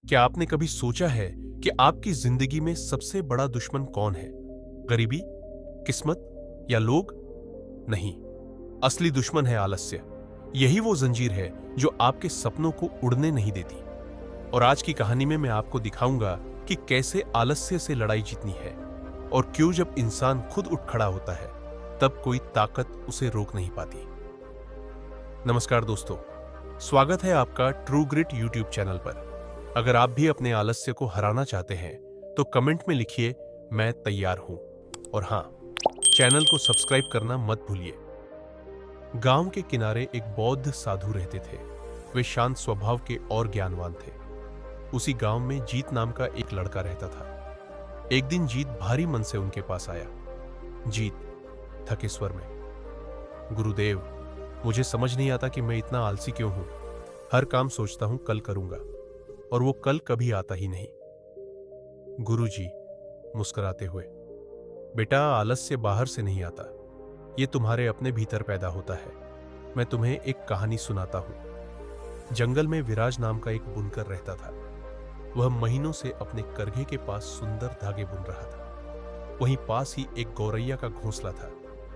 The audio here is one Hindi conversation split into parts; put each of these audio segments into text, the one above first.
क्या आपने कभी सोचा है कि आपकी जिंदगी में सबसे बड़ा दुश्मन कौन है? गरीबी, किस्मत या लोग? नहीं, असली दुश्मन है आलस्य। यही वो जंजीर है जो आपके सपनों को उड़ने नहीं देती। और आज की कहानी में मैं आपको दिखाऊंगा कि कैसे आलस्य से लड़ाई जीतनी है और क्यों जब इंसान खुद उठ खड़ा होता है तब कोई ताकत उसे रोक नहीं पाती। नमस्कार दोस्तों, स्वागत है आपका ट्रू ग्रिट यूट्यूब चैनल पर। अगर आप भी अपने आलस्य को हराना चाहते हैं तो कमेंट में लिखिए, मैं तैयार हूं। और हां, चैनल को सब्सक्राइब करना मत भूलिए। गांव के किनारे एक बौद्ध साधु रहते थे। वे शांत स्वभाव के और ज्ञानवान थे। उसी गांव में जीत नाम का एक लड़का रहता था। एक दिन जीत भारी मन से उनके पास आया। जीत थके स्वर में, गुरुदेव, मुझे समझ नहीं आता कि मैं इतना आलसी क्यों हूं। हर काम सोचता हूं कल करूंगा, और वो कल कभी आता ही नहीं। गुरुजी मुस्कुराते हुए, बेटा, आलस्य बाहर से नहीं आता, ये तुम्हारे अपने भीतर पैदा होता है। मैं तुम्हें एक कहानी सुनाता हूं। जंगल में विराज नाम का एक बुनकर रहता था। वह महीनों से अपने करघे के पास सुंदर धागे बुन रहा था। वहीं पास ही एक गौरैया का घोंसला था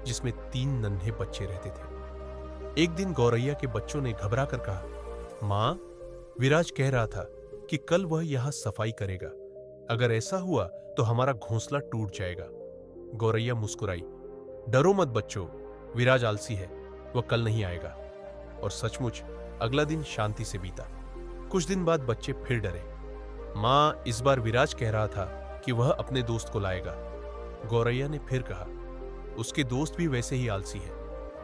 जिसमें 3 नन्हे बच्चे रहते थे। एक दिन गौरैया के बच्चों ने घबरा कर कहा, मां, विराज कह रहा था कि कल वह यहां सफाई करेगा। अगर ऐसा हुआ तो हमारा घोंसला टूट जाएगा। गौरैया मुस्कुराई, डरो मत बच्चों, विराज आलसी है, वह कल नहीं आएगा। और सचमुच अगला दिन शांति से बीता। कुछ दिन बाद बच्चे फिर डरे। मां, इस बार विराज कह रहा था कि वह अपने दोस्त को लाएगा। गौरैया ने फिर कहा, उसके दोस्त भी वैसे ही आलसी है,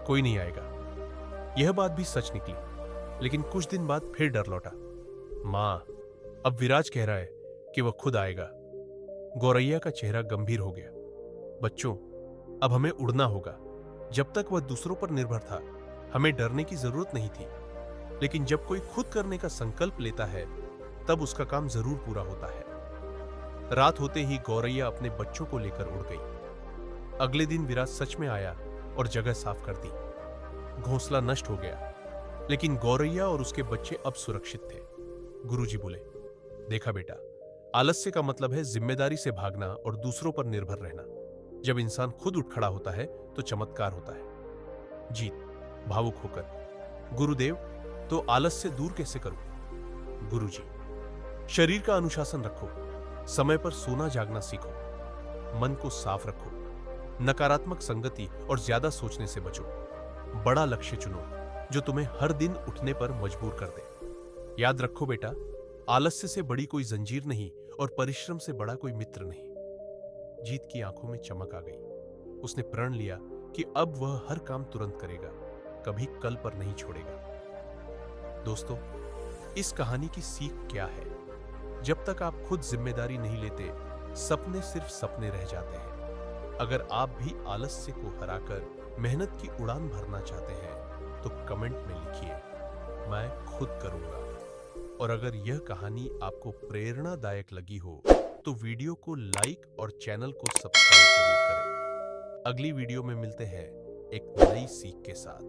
कोई नहीं आएगा। यह बात भी सच निकली, लेकिन कुछ दिन बाद फिर डर लौटा। मां, अब विराज कह रहा है कि वह खुद आएगा। गौरैया का चेहरा गंभीर हो गया। बच्चों, अब हमें उड़ना होगा। जब तक वह दूसरों पर निर्भर था, हमें डरने की जरूरत नहीं थी। लेकिन जब कोई खुद करने का संकल्प लेता है, तब उसका काम जरूर पूरा होता है। रात होते ही गौरैया अपने बच्चों को लेकर उड़ गई। अगले दिन विराज सच में आया और जगह साफ कर दी। घोंसला नष्ट हो गया, लेकिन गौरैया और उसके बच्चे अब सुरक्षित थे। गुरुजी बोले, देखा बेटा, आलस्य का मतलब है जिम्मेदारी से भागना और दूसरों पर निर्भर रहना। जब इंसान खुद उठ खड़ा होता है तो चमत्कार होता है। जीत भावुक होकर, गुरुदेव, तो आलस्य दूर कैसे करूं? गुरुजी, शरीर का अनुशासन रखो, समय पर सोना जागना सीखो, मन को साफ रखो, नकारात्मक संगति और ज्यादा सोचने से बचो। बड़ा लक्ष्य चुनो जो तुम्हें हर दिन उठने पर मजबूर कर दे। याद रखो बेटा, आलस्य से बड़ी कोई जंजीर नहीं और परिश्रम से बड़ा कोई मित्र नहीं। जीत की आंखों में चमक आ गई। उसने प्रण लिया कि अब वह हर काम तुरंत करेगा, कभी कल पर नहीं छोड़ेगा। दोस्तों, इस कहानी की सीख क्या है? जब तक आप खुद जिम्मेदारी नहीं लेते, सपने सिर्फ सपने रह जाते हैं। अगर आप भी आलस्य को हराकर मेहनत की उड़ान भरना चाहते हैं तो कमेंट में लिखिए, मैं खुद करूंगा। और अगर यह कहानी आपको प्रेरणादायक लगी हो तो वीडियो को लाइक और चैनल को सब्सक्राइब जरूर करें। अगली वीडियो में मिलते हैं एक नई सीख के साथ।